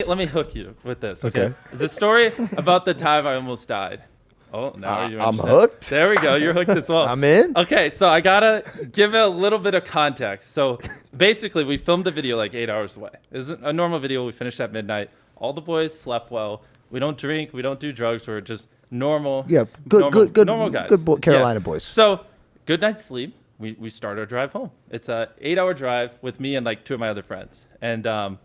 Let me hook you with this, okay? It's a story about the time I almost died. Oh, now you're I'm hooked. There we go. You're hooked as well. I'm in. Okay, so I gotta give it a little bit of context. So basically, we filmed the video like 8 hours away. It was a normal video. We finished at midnight. All the boys slept well. We don't drink. We don't do drugs. We're just normal. Yeah, normal guys. Good Carolina boys. So good night's sleep. We start our drive home. It's a 8-hour drive with me and like 2 of my other friends. And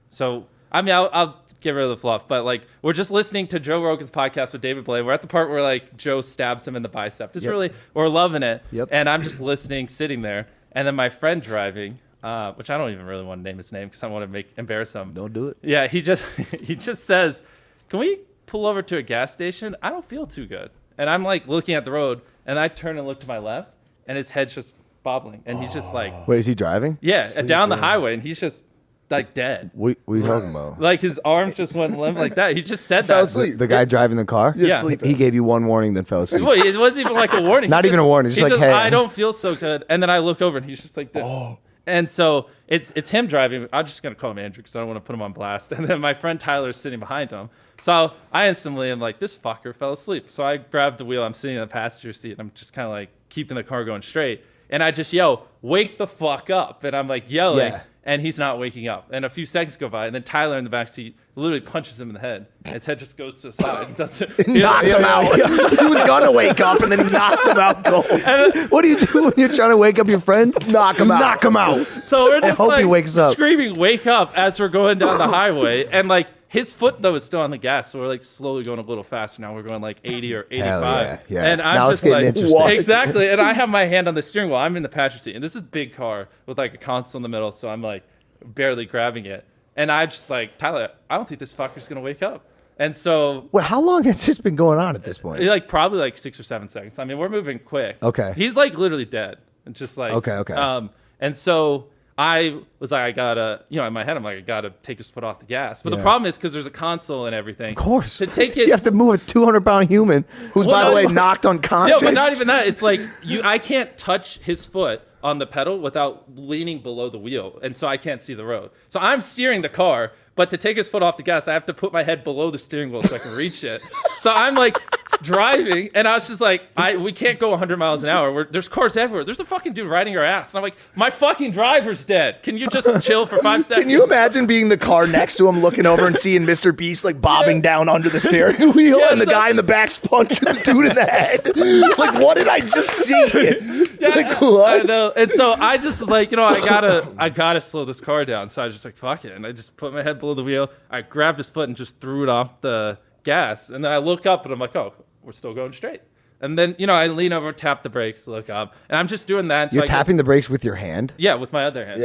so I mean, I'll get rid of the fluff, but like we're just listening to Joe Rogan's podcast with David Blaine. We're at the part where like Joe stabs him in the bicep. Just really, we're loving it. Yep. And I'm just listening, sitting there, and then my friend driving, which I don't even really want to name his name because I want to embarrass him. Don't do it. Yeah, he just says, "Can we pull over to a gas station? I don't feel too good." And I'm like looking at the road, and I turn and look to my left, and his head's just bobbling, and he's just like, Wait, is he driving? yeah, down the highway, and he's just like dead. We talking about? Like his arms just went limp like that. He just said that. Fell asleep. The guy driving the car? Yeah. He gave you one warning, then fell asleep. Well, it wasn't even like a warning. Not even a warning. Just like, hey. I don't feel so good. And then I look over and he's just like this. Oh. And so it's him driving. I'm just going to call him Andrew because I don't want to put him on blast. And then my friend Tyler is sitting behind him. So I instantly am like, this fucker fell asleep. So I grab the wheel. I'm sitting in the passenger seat and I'm just kind of like keeping the car going straight. And I just yell, "Wake the fuck up." And I'm like yelling. Yeah. And he's not waking up. And a few seconds go by, and then Tyler in the back seat literally punches him in the head. His head just goes to the side. And doesn't, knocked him out. He was gonna wake up, and then he knocked him out cold. What do you do when you're trying to wake up your friend? Knock him out. Knock him out. So we're just hope like he wakes up. screaming, "Wake up!" as we're going down the highway, and like his foot though is still on the gas, so we're like slowly going a little faster. Now we're going like 80 or 85. Yeah. And I'm Now just it's getting like, interesting. exactly. And I have my hand on the steering wheel. I'm in the passenger seat, and this is a big car with like a console in the middle, so I'm like barely grabbing it. And I just like, Tyler, I don't think this fucker's gonna wake up. And so, Well, how long has this been going on at this point? like probably like 6 or 7 seconds. I mean, we're moving quick. Okay. He's like literally dead. And just like Okay. And so I was like, I gotta, in my head, I'm like, I gotta take his foot off the gas. But the Yeah. problem is because there's a console and everything. Of course. To take it, You have to move a 200-pound human who's, Well, by the no, way, no. knocked unconscious. No, but not even that. It's like I can't touch his foot on the pedal without leaning below the wheel, and so I can't see the road. So I'm steering the car, but to take his foot off the gas, I have to put my head below the steering wheel so I can reach it. So I'm like driving, and I was just like, we can't go 100 miles an hour. There's cars everywhere. There's a fucking dude riding our ass, and I'm like, my fucking driver's dead. Can you just chill for 5 seconds? Can you imagine being the car next to him, looking over and seeing Mr. Beast like bobbing down under the steering wheel, and the guy in the back's punching the dude in the head? Like, what did I just see? Like, what? I know. And so I just was like, I gotta slow this car down. So I was just like, fuck it. And I just put my head below the wheel. I grabbed his foot and just threw it off the gas. And then I look up and I'm like, oh, we're still going straight. And then, I lean over, tap the brakes, look up. And I'm just doing that. You're tapping the brakes with your hand? Yeah, with my other hand.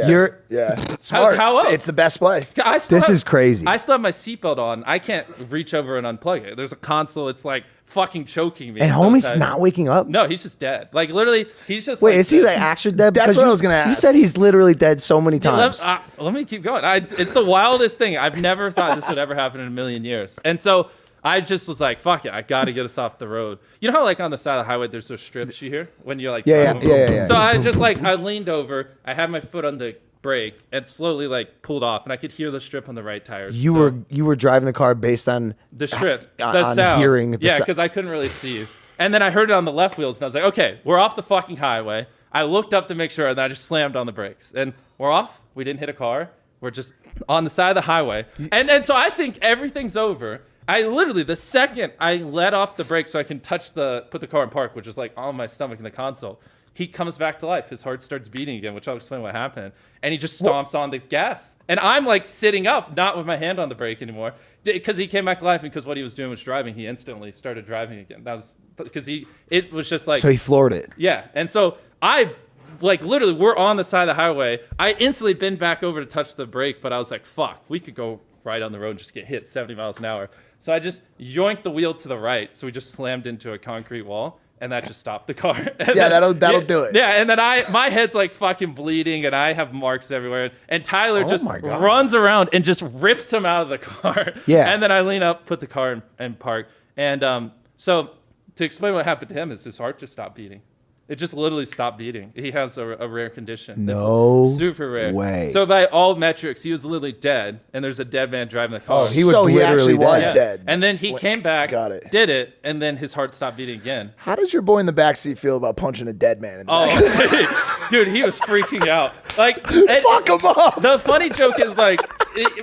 Yeah. Smart. How else? It's the best play. This is crazy. I still have my seatbelt on. I can't reach over and unplug it. There's a console. It's like fucking choking me. And homie's sometimes. not waking up? No, he's just dead. Like literally, he's just Wait, like, is he like actually dead? That's Because what I you- was gonna You ask. said he's literally dead so many Yeah, times. let me keep going. It's the wildest thing. I've never thought this would ever happen in a million years. And so I just was like, fuck it. I got to get us off the road. You know how like on the side of the highway, there's those strips you hear when you're like, Yeah. So I just like, I leaned over, I had my foot on the brake and slowly like pulled off and I could hear the strip on the right tires. You were driving the car based on the strip, the on sound. hearing. Yeah, because I couldn't really see. And then I heard it on the left wheels and I was like, okay, we're off the fucking highway. I looked up to make sure and I just slammed on the brakes and we're off. We didn't hit a car. We're just on the side of the highway. And so I think everything's over. I literally, the second I let off the brake so I can put the car in park, which is like on my stomach in the console, he comes back to life. His heart starts beating again, which I'll explain what happened. And he just stomps on the gas. And I'm like sitting up, not with my hand on the brake anymore, because he came back to life and because what he was doing was driving. He instantly started driving again. That was because it was just like. So he floored it. Yeah. And so I like literally we're on the side of the highway. I instantly bend back over to touch the brake, but I was like, fuck, we could go right on the road and just get hit 70 miles an hour. So I just yoinked the wheel to the right. So we just slammed into a concrete wall and that just stopped the car. Yeah, that'll do it. Yeah. And then my head's like fucking bleeding and I have marks everywhere. And Tyler just my God. runs around and just rips him out of the car. Yeah. And then I lean up, put the car in park. And so to explain what happened to him is his heart just stopped beating. It just literally stopped beating. He has a rare condition. No It's super rare. way. So by all metrics, he was literally dead, and there's a dead man driving the car. Oh, he was So he literally actually was dead. dead. And then he came back, Got it. did it, and then his heart stopped beating again. How does your boy in the backseat feel about punching a dead man in the back? Oh, dude, he was freaking out. Like, Fuck him up. The funny joke is like,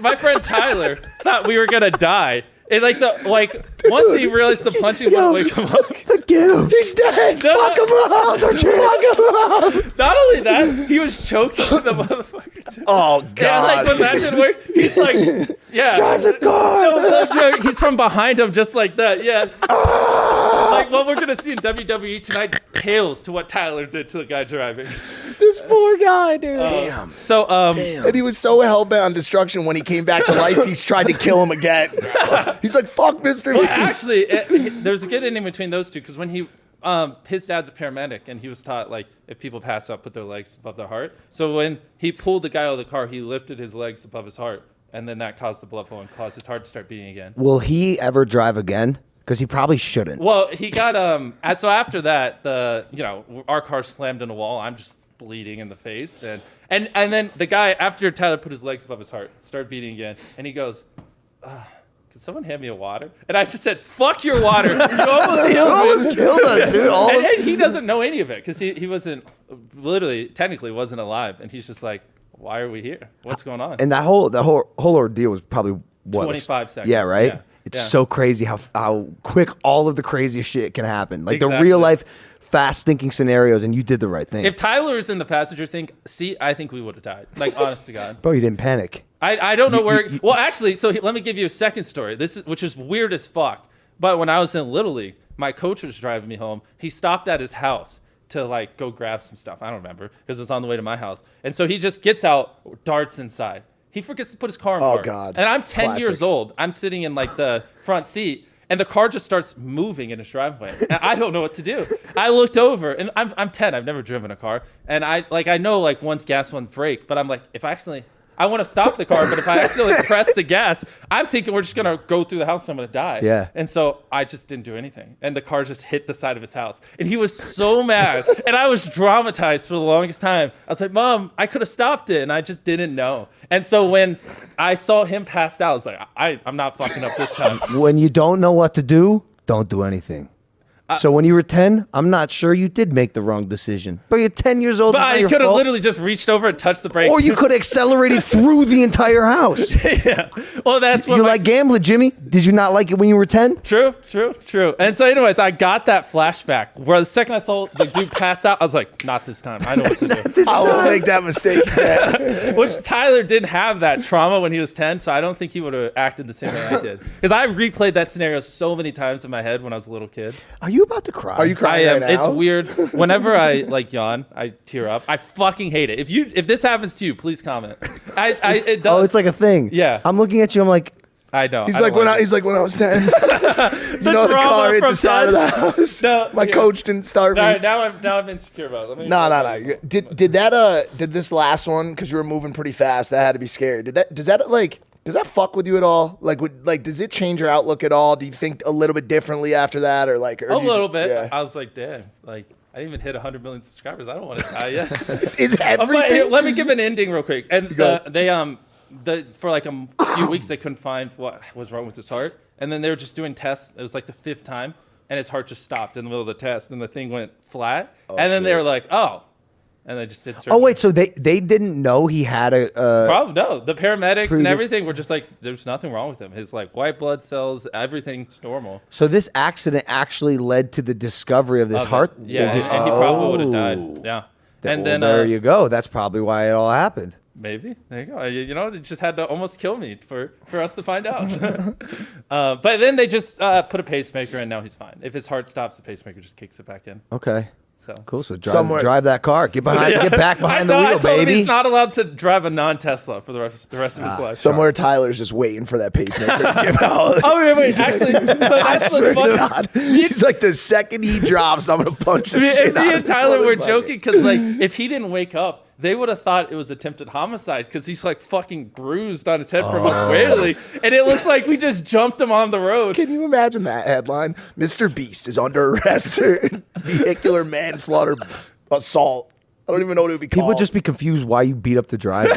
my friend Tyler thought we were gonna die. And once he realized the punching wouldn't wake him up. Get him. He's dead. No, Fuck him up. Fuck him up. Not only that, he was choking the motherfucker too. Oh, Yeah, God. like when that didn't work, he's like, yeah. Drive the car. No joke. He's from behind him just like that. Yeah. Like what we're gonna see in WWE tonight pales to what Tyler did to the guy driving. This poor guy, dude. Damn. So And he was so hell-bent on destruction when he came back to life, he's tried to kill him again. He's like, fuck Mr. well, Beast. actually, there's a good ending between those two because when his dad's a paramedic and he was taught like if people pass out, put their legs above their heart. So when he pulled the guy out of the car, he lifted his legs above his heart, and then that caused the blood flow and caused his heart to start beating again. Will he ever drive again? Because he probably shouldn't. Well, he got so after that, our car slammed in a wall. I'm just bleeding in the face, and then the guy after Tyler put his legs above his heart, started beating again, and he goes, "Can someone hand me a water?" And I just said, "Fuck your water! You almost killed us, dude. And he doesn't know any of it because he wasn't technically wasn't alive, and he's just like, "Why are we here? What's going on?" And that whole ordeal was probably what? 25 seconds. Yeah, right? Yeah. It's so crazy how quick all of the craziest shit can happen. Like the Exactly. real life fast thinking scenarios, and you did the right thing. If Tyler was in the passenger seat, I think we would have died. Like, honest to God. Bro, you didn't panic. I don't know where. Well, actually, let me give you a second story. Which is weird as fuck. But when I was in Little League, my coach was driving me home. He stopped at his house to like go grab some stuff. I don't remember because it was on the way to my house. And so he just gets out, darts inside. He forgets to put his car in park. Oh, God. And I'm 10 Classic. years old. I'm sitting in like the front seat. And the car just starts moving in his driveway. And I don't know what to do. I looked over, and I'm 10. I've never driven a car. And I know like one's gas, one's brake. But I'm like, I want to stop the car, but if I accidentally press the gas, I'm thinking we're just going to go through the house and I'm going to die. Yeah. And so I just didn't do anything. And the car just hit the side of his house. And he was so mad. And I was dramatized for the longest time. I was like, Mom, I could have stopped it. And I just didn't know. And so when I saw him passed out, I was like, I'm not fucking up this time. When you don't know what to do, don't do anything. So when you were 10, I'm not sure you did make the wrong decision. But you're 10 years old. But It's not I your could have fault. literally just reached over and touched the brake. Or you could have accelerated through the entire house. Yeah. Well, that's what You like gambling, Jimmy? Did you not like it when you were 10? True. And so anyways, I got that flashback where the second I saw the dude pass out, I was like, not this time. I know what to do. I won't make that mistake again. Which Tyler didn't have that trauma when he was 10, so I don't think he would have acted the same way I did. Because I replayed that scenario so many times in my head when I was a little kid. Are you about to cry? Are you I crying am. right now? It's weird. Whenever I like yawn, I tear up. I fucking hate it. If this happens to you, please comment. It does. Oh, it's like a thing. Yeah. I'm looking at you. I'm like, I know. He's I like don't when I was 10. You know the drama car hit from the side of the house. No, My here. coach didn't start me. All right, now I'm insecure about it. Let me. No. Did this last one, because you were moving pretty fast, that had to be scary. Does that fuck with you at all? Does it change your outlook at all? Do you think a little bit differently after that, or A little bit. Yeah. I was like, damn, like I didn't even hit 100 million subscribers. I don't want to die yet. Is But everything? here, let me give an ending real quick. And for like a few weeks they couldn't find what was wrong with his heart, and then they were just doing tests. It was like the 5th time, and his heart just stopped in the middle of the test, and the thing went flat. And then they were like, oh, and they just did surgery. oh wait, so they didn't know he had a. Probably no. The paramedics and Previous- everything were just like, there's nothing wrong with him. His like white blood cells, everything's normal. So this accident actually led to the discovery of this heart. Yeah, and he probably would have died. Yeah. And then there you go. That's probably why it all happened. maybe there you go. You know, they just had to almost kill me for us to find out. But then they just put a pacemaker, and now he's fine. If his heart stops, the pacemaker just kicks it back in. Okay. So Cool. So Somewhere- drive that car. Get behind. Yeah. Get back behind the I wheel, told him baby. he's not allowed to drive a non-Tesla for the rest of his life. Somewhere Tyler's just waiting for that pacemaker to give out. Oh wait. Actually, so I that's swear what's to funny. God. He's like, the second he drops, I'm gonna punch the shit Me out of and this Tyler were motherfucker. joking because like if he didn't wake up, they would have thought it was attempted homicide because he's like fucking bruised on his head from us wailing, and it looks like we just jumped him on the road. Can you imagine that headline? Mr. Beast is under arrest for vehicular manslaughter assault. I don't even know what it would be called. People would just be confused why you beat up the driver.